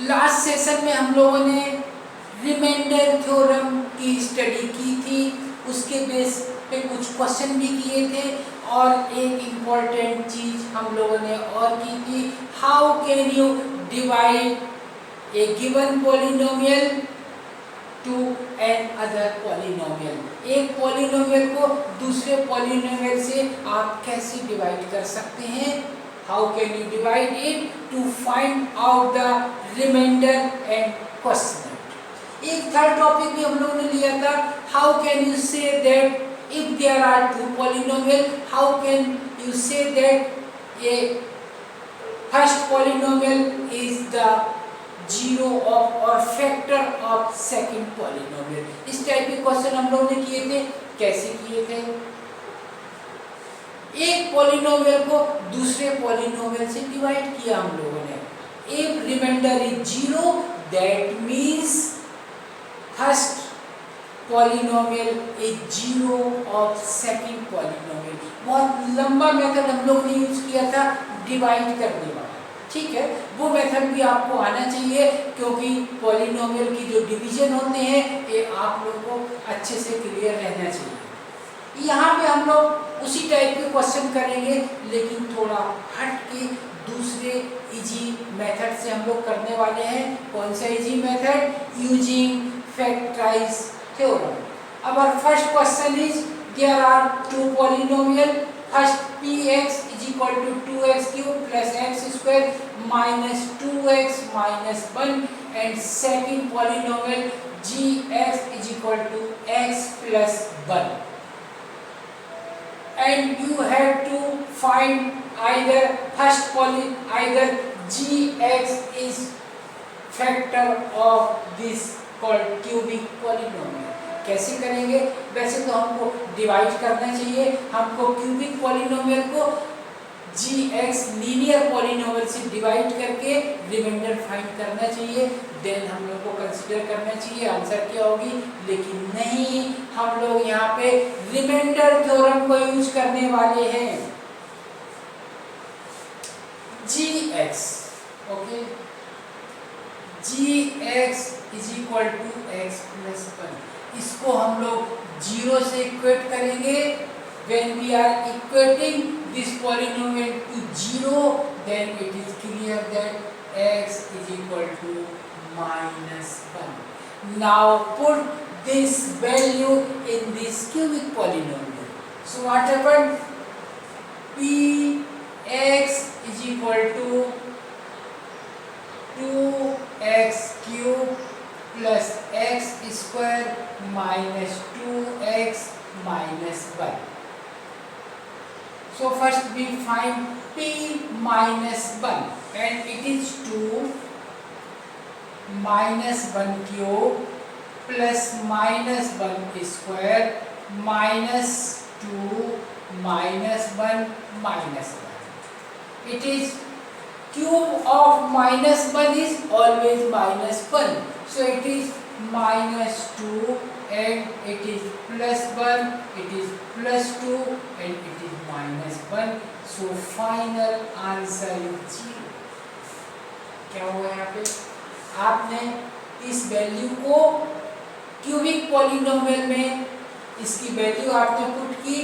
Last session में हम लोगों ने रिमाइंडर थ्योरम की स्टडी की थी, उसके बेस पे कुछ क्वेश्चन भी किए थे और एक इम्पॉर्टेंट चीज हम लोगों ने और की थी, how can you divide a given polynomial to an other polynomial. एक पॉलिनोमियल को दूसरे पॉलिनोमियल से आप कैसे डिवाइड कर सकते हैं, how can you divide it to find out the remainder and question. एक थर्ड टॉपिक भी हम लोगों ने लिया था, how can you say that if there are two polynomial, how can you say that a first polynomial is the zero of or factor of second polynomial. इस type के question हम लोगों ने किए थे। कैसे किए थे, एक पॉलिनोमियल को दूसरे पॉलिनोमियल से डिवाइड किया हम लोगों ने। If remainder is zero that means first polynomial is zero of second polynomial. बहुत लंबा मेथड हम लोग ने यूज किया था डिवाइड करने वाला, ठीक है, वो मेथड भी आपको आना चाहिए क्योंकि पॉलिनोमियल की जो डिवीजन होते हैं ये आप लोगों को अच्छे से क्लियर रहना चाहिए। यहाँ पे हम लोग उसी टाइप के क्वेश्चन करेंगे लेकिन थोड़ा हट के दूसरे इजी मेथड से हम लोग करने वाले हैं। कौन सा easy method, using factorise theorem. Our first question is there are two polynomial. First px is equal to 2x cube plus x square minus 2x minus 1 and second polynomial gx is equal to x plus 1. And you have to find either gx is factor of this called cubic polynomial. कैसे करेंगे, वैसे तो हमको divide करना चाहिए, हमको cubic polynomial को gx linear polynomial से डिवाइड करके रिमाइंडर फाइंड करना चाहिए, देन हम लोग को कंसीडर करना चाहिए आंसर क्या होगी। लेकिन नहीं, हम लोग यहाँ पे रिमाइंडर थ्योरम को यूज करने वाले हैं। gx, okay, gx is equal to x plus 1, इसको हम लोग जीरो से इक्वेट करेंगे। When we are equating this polynomial to zero, then it is clear that x is equal to minus 1. Now put this value in this cubic polynomial. So what happened? Px is equal to 2x cube plus x square minus 2x minus 1. So first we find p minus 1 and it is 2 minus 1 cube plus minus 1 square minus 2 minus 1 minus 1. It is cube of minus 1 is always minus 1. So it is minus 2 and it is plus 1, it is plus 2 and it is minus 1. So final answer is 0. क्या हुआ यहाँ पे, आपने इस value को cubic polynomial में इसकी value आपने पुट की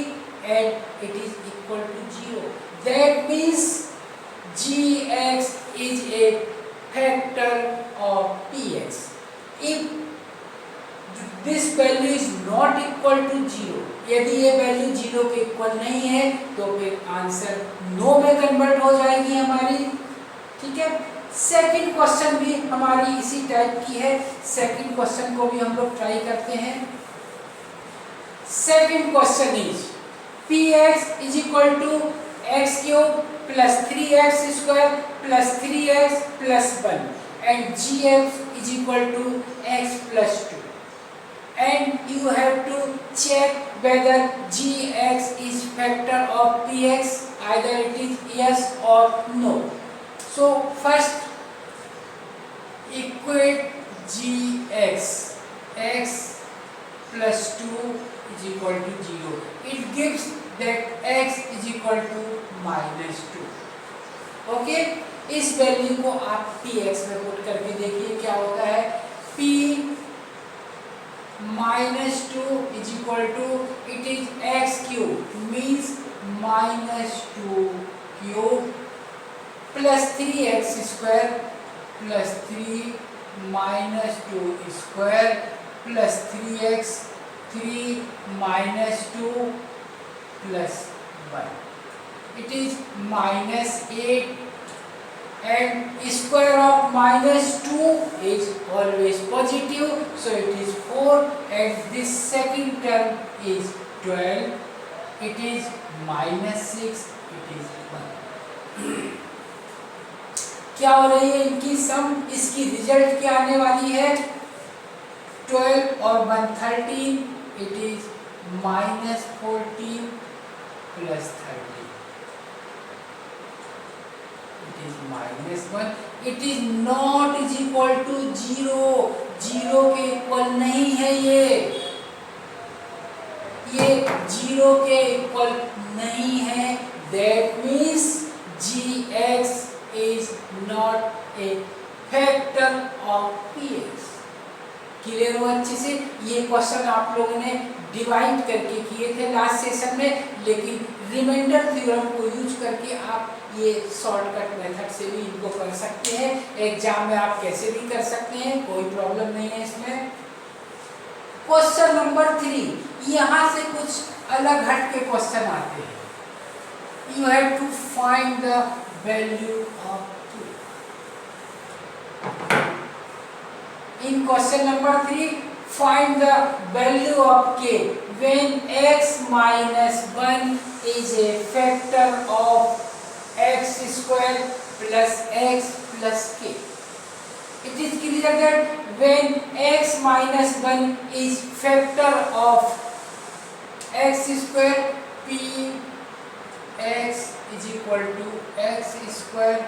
and it is equal to 0. That means gx is a factor of px. If this value is not equal to 0, यदि ये वैल्यू 0 के इक्वल नहीं है तो फिर आंसर नो में कन्वर्ट हो जाएगी हमारी, ठीक है। सेकंड क्वेश्चन भी हमारी इसी टाइप की है, सेकंड क्वेश्चन को भी हम लोग ट्राई करते हैं। Second question is px is equal to x cube plus 3x square plus 3x plus 1 and gx is equal to x plus 2. And you have to check whether gx is factor of px, either it is yes or no. So first equate gx, x plus 2 is equal to 0. It gives that x is equal to minus 2. Okay, इस value को आप px में put करके देखिए क्या होता है। p minus 2 is equal to, it is x cube means minus 2 cube plus 3x square plus 3 minus 2 square plus 3x 3 minus 2 plus 1. It is minus 8 and square of minus 2 is always positive, so it is 4 and this second term is 12. It is minus 6, it is 1. क्या हो रही है इनकी सम, इसकी result क्या आने वाली है 12 और 1 13, it is minus 14 plus 13. It is minus 1. It is not is equal to 0. 0 के इक्वल नहीं है ये 0 के इक्वल नहीं है. That means gx is not a factor of px. Clear हो अच्छे से? ये क्वेश्चन आप लोगों ने डिवाइड करके किए थे लास्ट सेशन में, लेकिन रिमाइंडर थ्योरम को यूज करके आप ये शॉर्टकट मेथड से भी इनको कर सकते हैं. एग्जाम में आप कैसे भी कर सकते हैं, कोई प्रॉब्लम नहीं है इसमें. क्वेश्चन नंबर 3, यहाँ से कुछ अलग हट के क्वेश्चन आते हैं. You have to find the value of in question number 3, find the value of k when x minus 1 is a factor of x square plus x plus k. It is clear that when x minus 1 is factor of x square, p x is equal to x square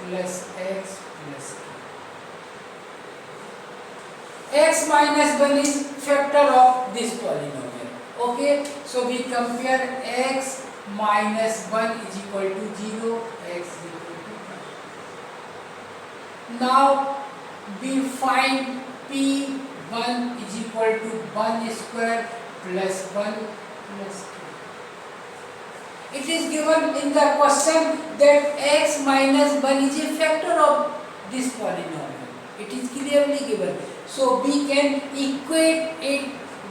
plus x plus k. X minus 1 is factor of this polynomial. Okay, so we compare x minus 1 is equal to 0, x is equal to 1. Now we find p1 is equal to 1 square plus 1 plus 2. It is given in the question that x minus 1 is a factor of this polynomial. It is clearly given. So we can equate it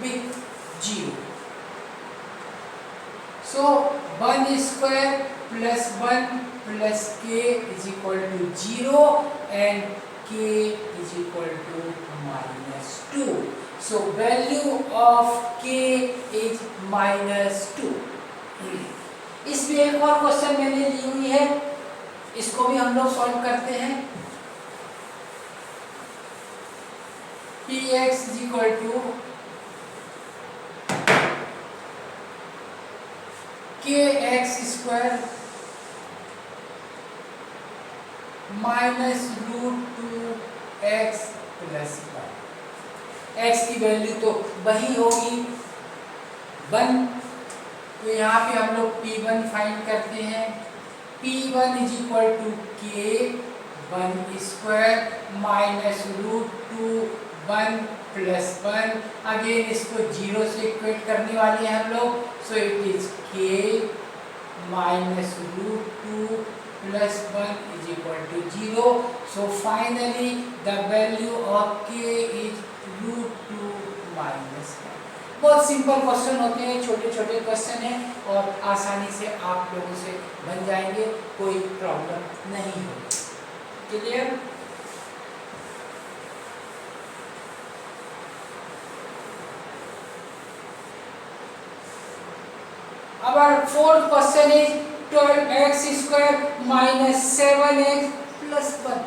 with 0. So 1 square plus 1 plus k is equal to 0 and k is equal to minus 2. So value of k is minus 2. इसमें एक और question मैंने ली हुई है, इसको भी हम लोग सॉल्व करते हैं. px is equal to kx square minus root 2x plus 1. x की वैल्यू तो वही होगी 1, तो यहाँ पे हम लोग p1 फाइंड करते हैं. p1 is equal to k 1 square minus root 2 1 plus 1. Again इसको 0 से इक्वेट करने वाले हैं हम लोग. सो it is k minus root 2 plus 1 is equal to 0. So finally the value of k is root 2 minus 1. बहुत सिंपल क्वेश्चन होते हैं, छोटे छोटे क्वेश्चन हैं और आसानी से आप लोगों से बन जाएंगे, कोई प्रॉब्लम नहीं होगी. Clear? Our fourth question is 12x square minus 7x plus 1.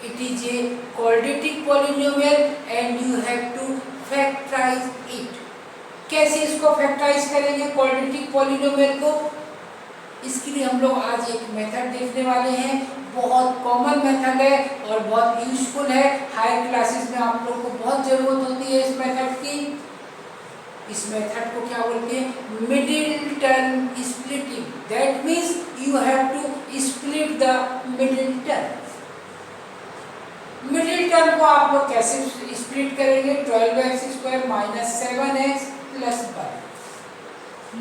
It is a quadratic polynomial and you have to factorize it. कैसे इसको फैक्टराइज करेंगे क्वाड्रेटिक पॉलिनोमियल को? इसके लिए हम लोग आज एक मेथड देखने वाले हैं. बहुत कॉमन मेथड है और बहुत यूजफुल है. हायर क्लासेस में आप लोग को बहुत जरूरत होती है इस मेथड की. इस मेथड को क्या बोलते हैं? Middle term splitting. That means you have to split the middle term. Middle term को आप लोग कैसे स्प्लिट करेंगे? 12x² minus 7x plus 1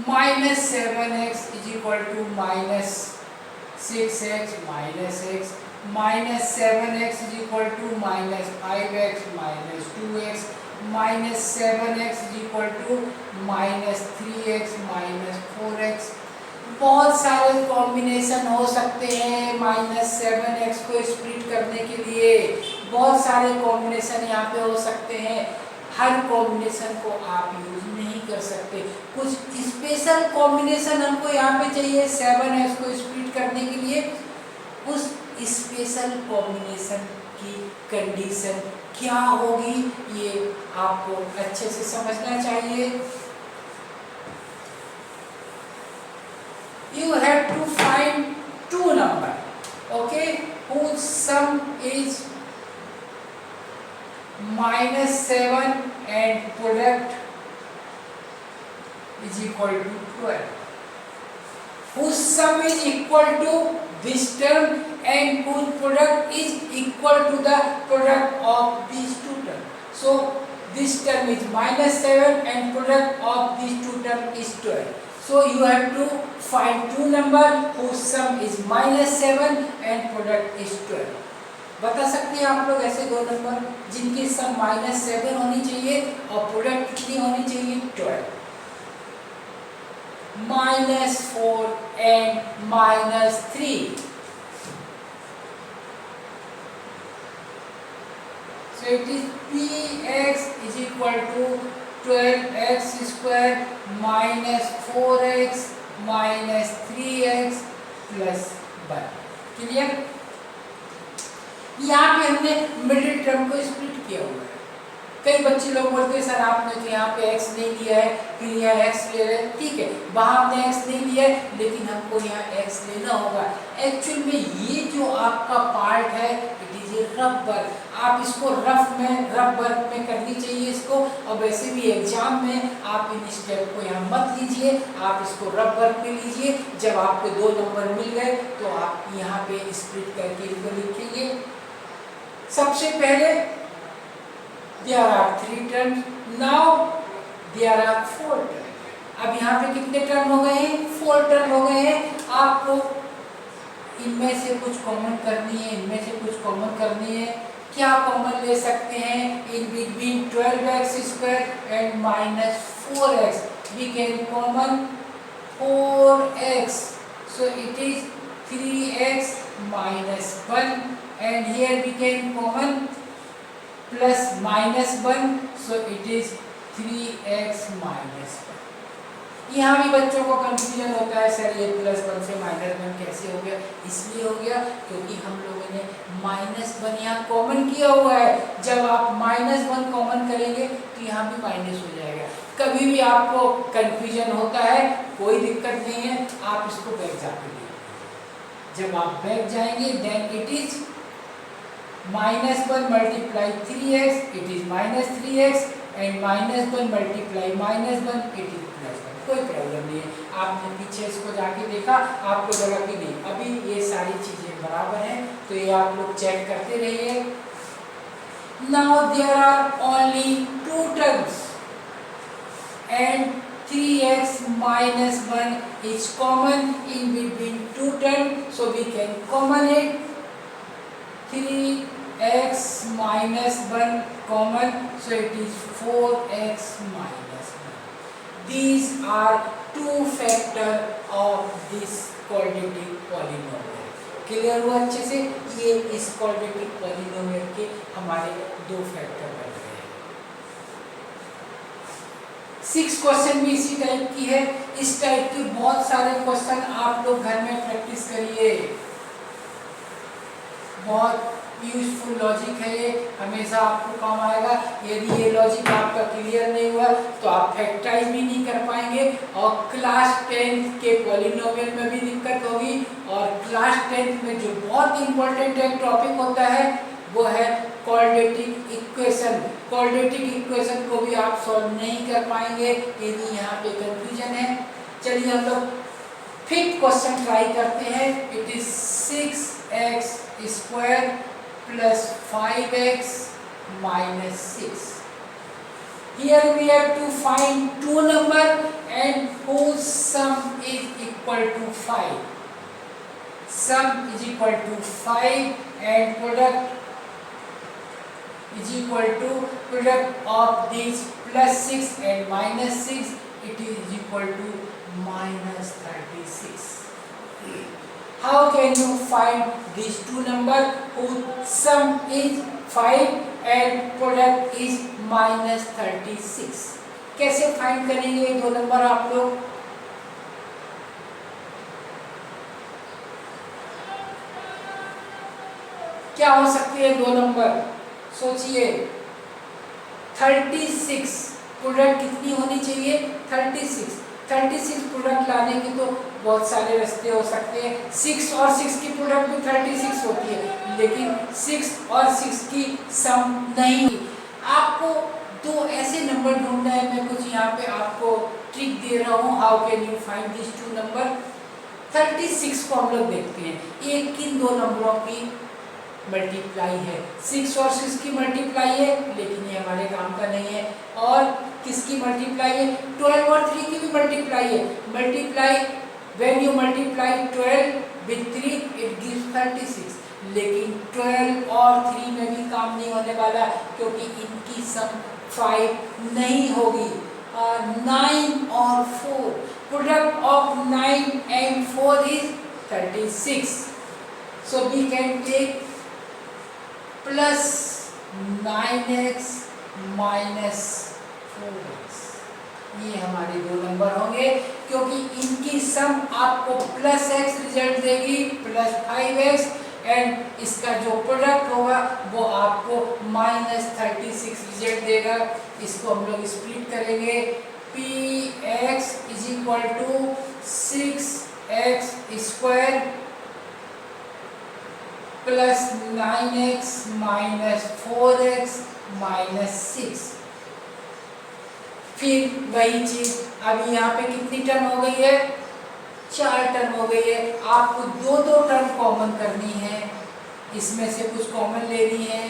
minus 7x is equal to minus 6x minus x minus 7x is equal to minus 5x minus 2x minus 7x is equal to minus 3x minus 4x। बहुत सारे combination हो सकते हैं minus 7x को split करने के लिए, बहुत सारे कॉम्बिनेशन यहाँ पे हो सकते हैं। हर कॉम्बिनेशन को आप यूज नहीं कर सकते, कुछ स्पेशल कॉम्बिनेशन हमको यहाँ पे चाहिए 7x को स्प्लिट करने के लिए। उस स्पेशल कॉम्बिनेशन की कंडीशन क्या होगी ये आपको अच्छे से समझना चाहिए। You have to find two number, okay, whose sum is minus 7 and product is equal to 12. Whose sum is equal to this term and whose product is equal to the product of these two terms. So this term is minus 7 and product of these two terms is 12. So you have to find two number whose sum is minus 7 and product is 12. बता सकते हैं आप लोग ऐसे दो number जिनकी सम minus 7 होनी चाहिए और प्रोडक्ट कितनी होनी चाहिए? 12। Minus 4 and minus 3। So it is px is equal to 12x² minus 4x minus 3x plus 1। Clear? यहाँ पे हमने मिडिल टर्म को स्प्लिट किया हुआ है। कई बच्चे लोग बोलते हैं सर आपने तो यहाँ पे x नहीं लिया है, फिर यहाँ x ले रहे हैं। ठीक है, वहाँ आपने x नहीं लिया है लेकिन हमको यहाँ x लेना होगा। एक्चुअल में ये जो आपका पार्ट है it is a rough work. आप इसको रफ वर्क में करनी चाहिए इसको। और वैसे भी एग्जाम में आप इन स्टेप को यहाँ मत लीजिए, आप इसको रफ वर्क में लीजिए। जब आपको 2 नंबर मिल गए तो आप यहाँ पे स्प्लिट करके इनको लिखेंगे। सबसे पहले there are 3 terms, now there are 4 terms। अब यहाँ पे कितने टर्म हो गए हैं? 4 टर्म हो गए हैं। आपको इनमें से कुछ कॉमन करनी है, इनमें से कुछ कॉमन करनी है। क्या कॉमन ले सकते हैं? In between 12x² and minus 4x we can common 4x, so it is 3x minus 1 and here we can common plus minus 1, so it is 3x minus 1। यहाँ भी बच्चों को कंफ्यूजन होता है सर ये +1 से -1 कैसे हो गया? इसलिए हो गया क्योंकि हम लोगों ने -1 यहाँ कॉमन किया हुआ है। जब आप -1 कॉमन करेंगे तो यहाँ भी माइनस हो जाएगा। कभी भी आपको कंफ्यूजन होता है कोई दिक्कत नहीं है, आप इसको बैक जाके देखिए। जब आप बैक जाएंगे then it is -1 multiply 3x it is minus 3x and -1 multiply -1 it is +1। कोई प्रॉब्लम नहीं है। आपने पीछे इसको जाके देखा, आपको लगा कि नहीं अभी ये सारी चीजें बराबर हैं, तो ये आप लोग चेक करते रहिए। Now there are only 2 terms and 3x minus 1 is common in between 2 terms, so we can common it। 3x minus 1 common, so it is 4x minus 1। These are 2 factor of this quadratic polynomial। Clear हुआ अच्छे से? ये इस quadratic polynomial के हमारे 2 factor बन गए हैं। 6 क्वेश्चन भी इसी टाइप की है। इस टाइप के बहुत सारे क्वेश्चन आप लोग घर में प्रैक्टिस करिए। बहुत यूजफुल लॉजिक है ये, हमेशा आपको काम आएगा। यदि ये लॉजिक आपका क्लियर नहीं हुआ तो आप फैक्टराइज भी नहीं कर पाएंगे और क्लास 10 के पॉलिनोमियल में भी दिक्कत होगी। और क्लास 10 में जो बहुत इंपॉर्टेंट एक टॉपिक होता है वो है क्वाड्रेटिक इक्वेशन। क्वाड्रेटिक इक्वेशन को भी आप सॉल्व नहीं कर पाएंगे यदि यहाँ पे कंफ्यूजन है। चलिए हम लोग फिफ्थ क्वेश्चन ट्राई करते हैं। It is 6x square plus 5x minus 6. Here we have to find two number and whose sum is equal to 5. Sum is equal to 5 and product is equal to product of these plus 6 and minus 6. It is equal to minus 36. How can you find these two number whose sum is 5 and product is minus 36? कैसे find करेंगे ये दो number आप लोग? क्या हो सकते हैं दो नंबर? सोचिए। 36 प्रोडक्ट कितनी होनी चाहिए? 36 प्रोडक्ट लाने के तो बहुत सारे रास्ते हो सकते हैं। 6 और 6 की प्रोडक्ट भी 36 होती है, लेकिन 6 और 6 की सम नहीं। आपको दो ऐसे नंबर ढूंढना है। मैं कुछ यहाँ पे आपको ट्रिक दे रहा हूँ। How can you find this two number? 36 को हम लोग देखते हैं, एक किन दो नंबरों की मल्टीप्लाई है। 6 और 6 की मल्टीप्लाई है, लेकिन ये हमारे काम का नहीं है। और किसकी मल्टीप्लाई है? 12 और 3 की भी मल्टीप्लाई है। Multiply, when you multiply 12 with 3 it gives 36, लेकिन 12 और 3 में भी काम नहीं होने वाला, क्योंकि इनकी सम 5 नहीं होगी। 9 और 4, product of 9 and 4 is 36. So we can take plus 9x minus 4x. ये हमारे दो नंबर होंगे, क्योंकि इनकी सम आपको प्लस x रिजल्ट देगी, प्लस 5x, एंड इसका जो प्रोडक्ट होगा वो आपको माइनस 36 रिजल्ट देगा। इसको हम लोग स्प्लिट करेंगे। px is equal to 6x square plus 9x minus 4x minus 6। फिर वही चीज, अब यहाँ पे कितनी टर्म हो गई है? 4 टर्म हो गई है। आपको दो टर्म कॉमन करनी है, इसमें से कुछ कॉमन लेनी है।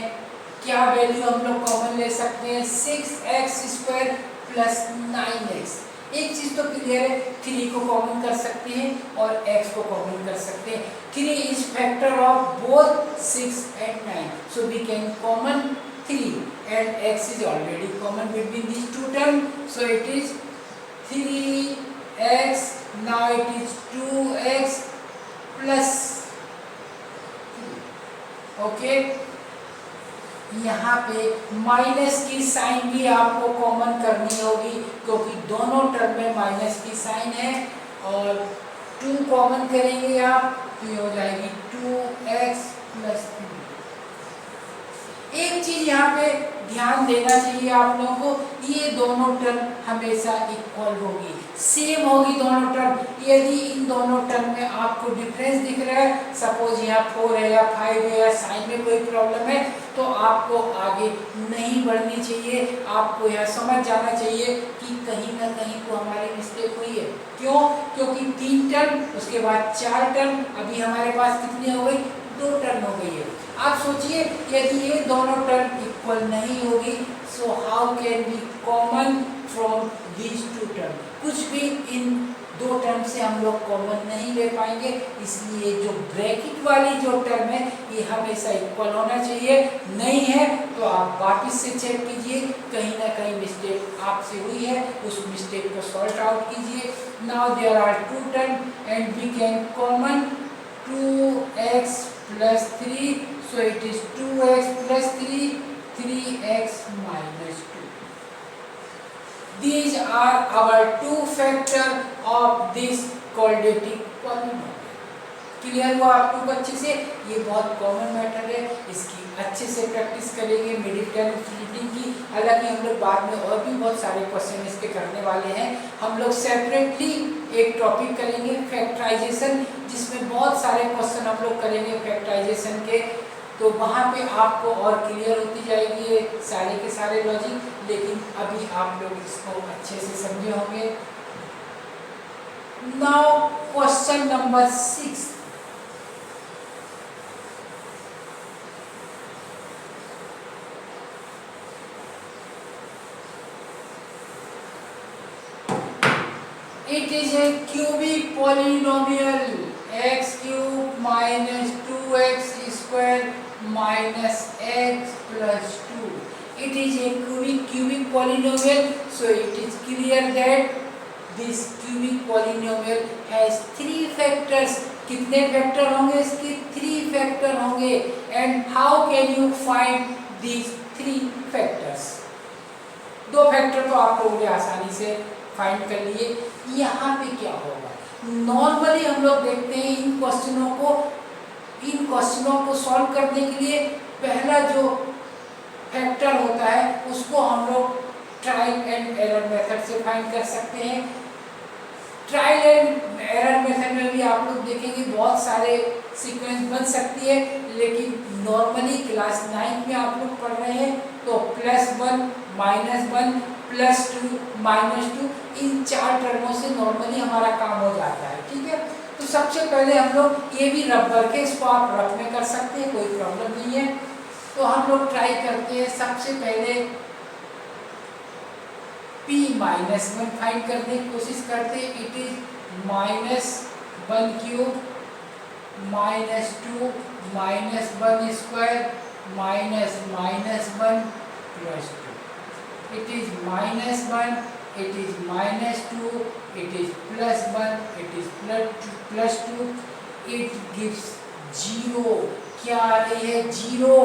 क्या वैल्यू हम लोग कॉमन ले सकते हैं? 6x square plus 9x। एक चीज तो क्लियर है, 3 को कॉमन कर सकते हैं और x को कॉमन कर सकते हैं। 3 is factor of both 6 and 9, so we can common 3 and x is already common between these two terms, so it is 3x. Now it is 2x plus 3. Okay, यहाँ पे माइनस की sign भी आपको common करनी होगी, क्योंकि दोनों term में माइनस की साइन है। और 2 कॉमन करेंगे आप तो ये हो जाएगी 2x प्लस 3। एक चीज यहाँ पे ध्यान देना चाहिए आप लोगों को, ये दोनों टर्म हमेशा इक्वल होगी, सेम होगी दोनों टर्म। यदि इन दोनों टर्म में आपको डिफरेंस दिख रहा है, सपोज यहाँ 4 है या 5 है या साइन में कोई प्रॉब्लम है, तो आपको आगे नहीं बढ़नी चाहिए। आपको यह समझ जाना चाहिए कि कहीं ना कहीं तो हमारी मिस्टेक हुई है। क्यों? क्योंकि 3 टर्म, उसके बाद 4 टर्म, अभी हमारे पास कितनी हो गई? 2 टर्म हो गई है। आप सोचिए, यदि ये दोनों टर्म इक्वल नहीं होगी, so how can be common from these two term? कुछ भी इन 2 टर्म से हम लोग कॉमन नहीं ले पाएंगे, इसलिए जो ब्रैकेट वाली जो टर्म है ये हमेशा इक्वल होना चाहिए। नहीं है तो आप वापस से चेक कीजिए, कहीं ना कहीं मिस्टेक आपसे हुई है, उस मिस्टेक को सॉल्व आउट कीजिए। Now there are 2 term and we can common 2x plus 3, so it is 2x plus 3, 3x minus 2. These are our 2 factor of this quadratic polynomial. Clear हुआ आप लोग अच्छे से? ये बहुत कॉमन मैटर है, इसकी अच्छे से प्रैक्टिस करेंगे मिडिल टर्म स्प्लिटिंग की। हालांकि हम लोग बाद में और भी बहुत सारे क्वेश्चन इसके करने वाले हैं। हम लोग सेपरेटली एक टॉपिक करेंगे फैक्टराइजेशन, जिसमें बहुत सारे क्वेश्चन हम लोग करेंगे फैक्टराइजेशन के, तो वहाँ पे आपको और क्लियर होती जाएगी ये सारे के सारे लॉजिक। लेकिन अभी आप लोग इसको अच्छे से समझे होंगे। Now question number 6. It is a cubic polynomial x cube minus 2x square minus x plus 2. It is a cubic polynomial, so it is clear that this cubic polynomial has 3 factors. कितने factor होंगे इसके? 3 factor होंगे. And how can you find these 3 factors? 2 factor तो आप लोगों ने आसानी से फाइंड कर लिए. यहाँ पे क्या होगा? नॉर्मली हम लोग देखते हैं इन क्वेश्चनों को सॉल्व करने के लिए पहला जो फैक्टर होता है उसको हम लोग ट्रायल एंड एरर मेथड से फाइंड कर सकते हैं. ट्रायल एंड एरर मेथड में भी आप लोग देखेंगे बहुत सारे सीक्वेंस बन सकती है, लेकिन नॉर्मली क्लास 9 में आप लोग पढ़ रहे हैं तो +1 -1 +2 -2 इन 4 टर्मों से नॉर्मली हमारा काम हो जाता है. ठीक है, तो सबसे पहले हम लोग ये भी रफ करके इसको आप रफ में कर सकते हैं, कोई प्रॉब्लम नहीं है. तो हम लोग ट्राई करते हैं. सबसे पहले p-1 फाइंड करने की कोशिश करते हैं. It is -1 cube -2 -1 square -1 + 2. It is -1, it is -2, it is +1, it is +2. It gives 0. क्या आ रही है? 0.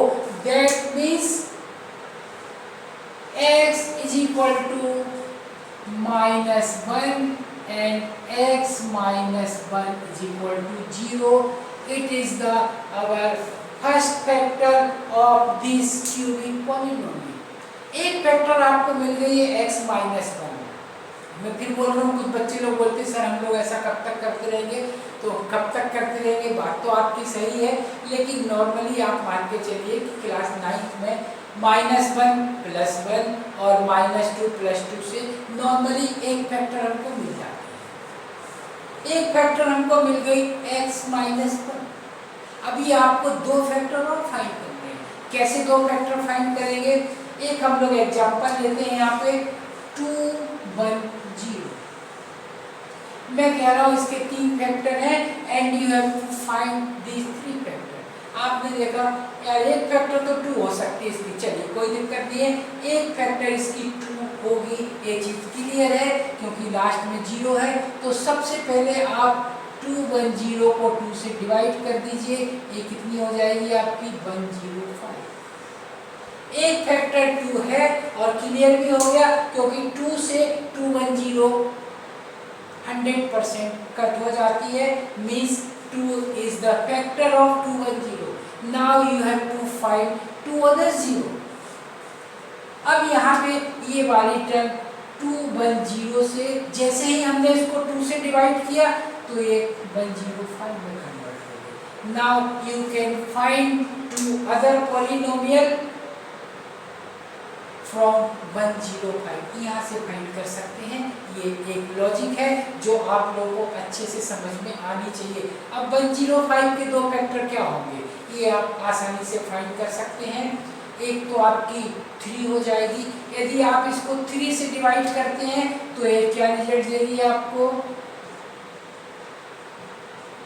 That means x is equal to -1 and x minus 1 is equal to 0. It is our first factor of this cubic polynomial. एक factor आपको मिल गई है x -1. मैं फिर बोल रहा हूँ, कुछ बच्चे लोग बोलते हैं सर हम लोग ऐसा कब तक करते रहेंगे? तो कब तक करते रहेंगे, बात तो आपकी सही है, लेकिन नॉर्मली आप मान के चलिए कि क्लास 9 में -1 +1 और -2 +2 से नॉर्मली एक फैक्टर हमको मिल जाता है. एक फैक्टर हमको मिल गई x -1. अभी आपको 2 फैक्टर और फाइंड करने हैं. कैसे 2 फैक्टर फाइंड करेंगे? एक हम लोग एग्जांपल लेते हैं. यहाँ पे 2 1 0. मैं कह रहा हूँ इसके 3 फैक्टर हैं and you have to find these 3 factor. आपने देखा यार एक फैक्टर तो 2 हो सकती है इसकी, चलिए कोई दिक्कत नहीं है. एक फैक्टर इसकी 2 होगी, ये चीज क्लियर है क्योंकि लास्ट में 0 है. तो सबसे पहले आप 210 को 2 से डिवाइड कर दीजिए. ये कितनी हो जाएगी आपकी? 105. एक फैक्टर 2 है और क्लियर भी हो गया क्योंकि 2 से 210 100% कट हो जाती है. Means 2 is the factor of 210. Now you have to find 2 other 0. अब यहाँ पे ये वाली टर्म 210 से जैसे ही हमने इसको 2 से डिवाइड किया तो ये 105 में कन्वर्ट हो गई. Now you can find 2 other polynomial from 105. यहाँ से फाइंड कर सकते हैं. ये एक लॉजिक है जो आप लोगों को अच्छे से समझ में आनी चाहिए. अब 105 के 2 फैक्टर क्या होंगे ये आप आसानी से फाइंड कर सकते हैं. एक तो आपकी 3 हो जाएगी. यदि आप इसको 3 से डिवाइड करते हैं तो ये क्या रिजल्ट देगी आपको?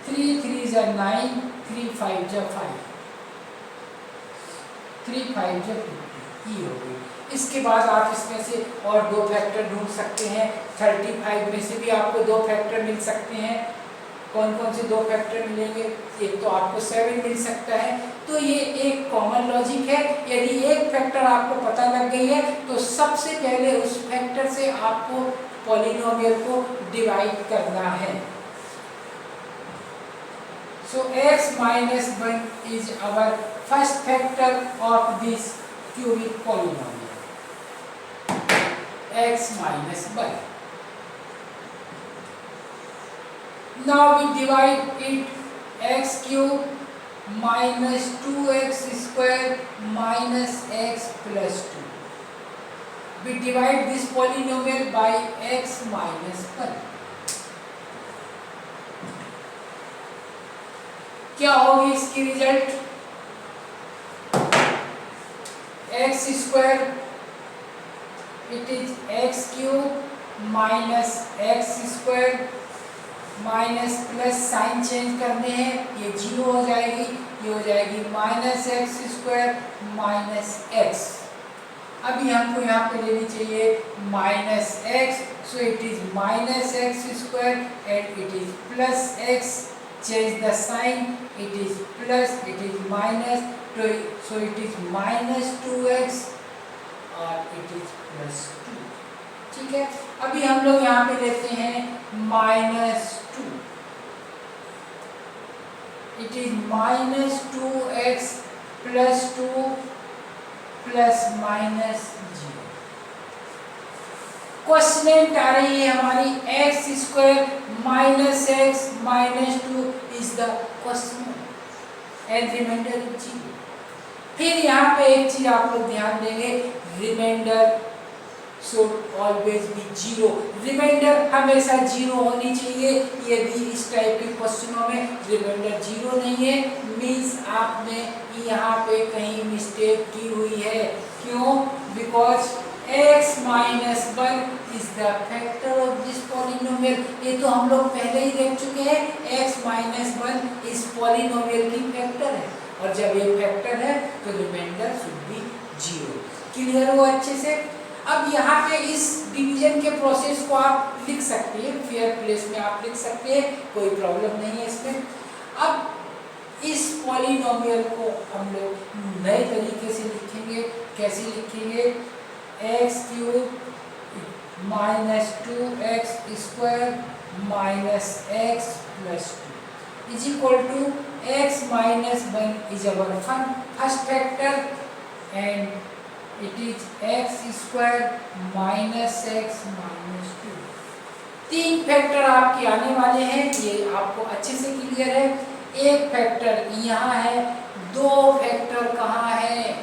3 3 = 9, 3 5 = 5, 3 5 = 50. ये हो गई. इसके बाद आप इसमें से और 2 फैक्टर ढूंढ सकते हैं. 35 में से भी आपको 2 फैक्टर मिल सकते हैं. कौन कौन से 2 फैक्टर मिलेंगे? एक तो आपको 7 मिल सकता है. तो ये एक कॉमन लॉजिक है. यदि एक फैक्टर आपको पता लग गई है तो सबसे पहले उस फैक्टर से आपको पॉलिनोमियल को डिवाइड करना है. So x - 1 is our first factor of this cubic polynomial. X - 1. Now we divide it x cube minus 2x square minus x plus 2. We divide this polynomial by x minus 1. क्या होगी इसकी result? X square it is x cube minus x square minus plus sign change करने हैं, ये zero हो जाएगी, ये हो जाएगी minus x square minus x. अभी हमको यहाँ पे लेनी चाहिए minus x, so it is minus x square and it is plus x, change the sign, it is plus, it is minus, so it is minus 2x और it is plus 2। ठीक है, अभी हम लोग यहाँ पे लेते हैं minus 2, it is minus 2x plus 2 plus minus 0। Question आ रही है हमारी x square minus x minus 2 is the question and remainder 0। फिर यहाँ पे एक चीज आप लोग ध्यान देंगे, remainder should always be 0, remainder हमेशा 0 होनी चाहिए। यदि इस टाइप के क्वेश्चनों में रिमाइंडर 0 नहीं है, मीन्स आपने यहाँ पे कहीं मिस्टेक की हुई है। क्यों? Because x minus 1 is the factor of this polynomial. ये तो हम लोग पहले ही देख चुके हैं, x माइनस 1 इस पॉलिनोमियल की फैक्टर है, और जब ये फैक्टर है तो रिमाइंडर शुड बी 0। क्लियर हो अच्छे से? अब यहाँ पे इस डिवीजन के प्रोसेस को आप लिख सकते हैं, फेयर प्लेस में आप लिख सकते हैं, कोई प्रॉब्लम नहीं है इसमें। अब इस पॉलिनोमियल को हम लोग नए तरीके से लिखेंगे। कैसे लिखेंगे? X cube minus 2x square minus x plus 2 is equal to x minus 1 is our first factor and it is x square minus x minus 2। तीन फैक्टर आपके आने वाले हैं, ये आपको अच्छे से क्लियर है। एक फैक्टर यहाँ है, दो फैक्टर कहाँ है?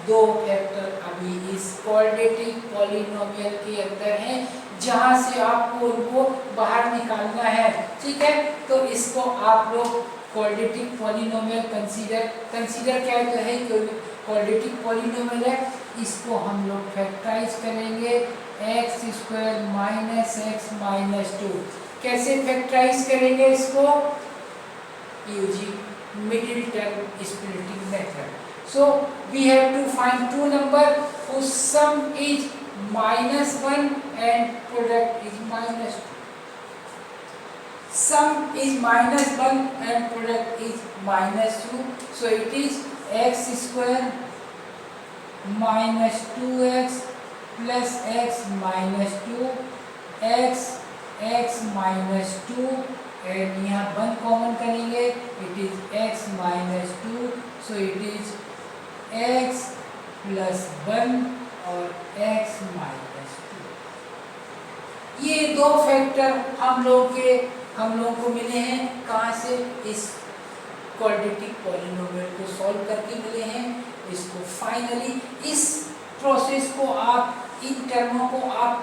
दो फैक्टर अभी इस क्वाड्रेटिक पॉलिनोमियल के अंदर हैं, जहाँ से आपको उनको बाहर निकालना है। ठीक है, तो इसको आप लोग क्वाड्रेटिक पॉलिनोमियल कंसीडर क्या है? क्वाड्रेटिक पॉलिनोमियल है, इसको हम लोग फैक्टराइज करेंगे x square minus x minus 2। कैसे फैक्टराइज करेंगे इसको? Using middle term splitting method. So we have to find two number whose sum is -1 and product is -2. Sum is -1 and product is -2, so it is x square minus 2x plus x minus 2 x minus 2 and यहाँ 1 common करेंगे, it is x minus 2, so it is x plus 1 और x minus 2। ये दो factor हम लोगों को मिले हैं, कहाँ से? इस क्वाड्रेटिक पॉलिनोमियल को सॉल्व करके मिले हैं। इसको फाइनली इस प्रोसेस को आप, इन टर्मों को आप,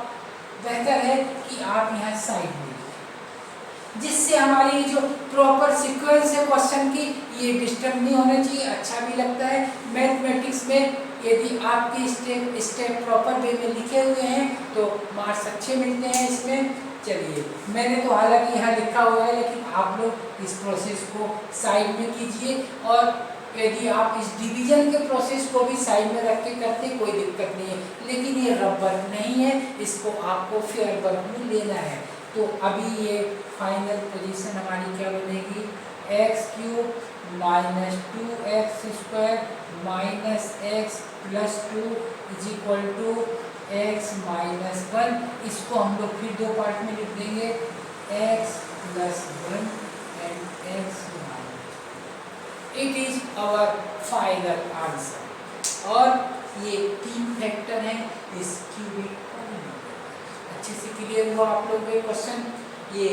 बेहतर है कि आप यहाँ साइड में लिखें, जिससे हमारी जो प्रॉपर सीक्वेंस है क्वेश्चन की, ये डिस्टर्ब नहीं होना चाहिए, अच्छा भी लगता है। मैथमेटिक्स में यदि आपके स्टेप प्रॉपर वे में लिखे हुए हैं तो मार्क्स अच्छे मिलते हैं इसमें। चलिए, मैंने तो हालांकि यहाँ लिखा हुआ है, लेकिन आप लोग इस प्रोसेस को साइड में कीजिए, और यदि आप इस डिवीजन के प्रोसेस को भी साइड में रख के करते कोई दिक्कत नहीं है, लेकिन ये रफ वर्क नहीं है, इसको आपको फेयर वर्क में लेना है। तो अभी ये फाइनल पोजीशन हमारी क्या बनेगी? X cube minus 2x square minus x plus 2 is equal to x minus 1। इसको हम लोग फिर दो पार्ट में लिख देंगे, x plus 1 and x minus. It is our final answer. और ये तीन फैक्टर हैं इस क्यूबिक पॉलिनोमियल। अच्छे से क्लियर हुआ आप लोग ये क्वेश्चन? ये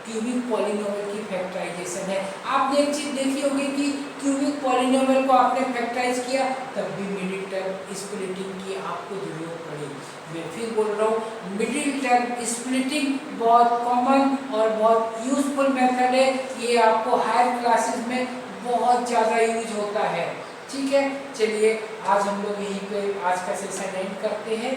क्यूबिक पॉलिनोमियल की फैक्टराइजेशन है। आपने एक चीज देखी होगी कि क्यूबिक पॉलिनोमियल को आपने फैक्टराइज किया तब भी मिडिल टर्म स्प्लिटिंग की आपको जरूरत पड़ेगी। मैं फिर बोल रहा हूँ, मिडिल टर्म स्प्लिटिंग बहुत कॉमन और बहुत यूजफुल मेथड है। ये आपको हायर क्लासेस में बहुत ज़्यादा यूज होता है। ठीक है, चलिए आज हम लोग यहीं पे आज का सेशन एंड करते हैं।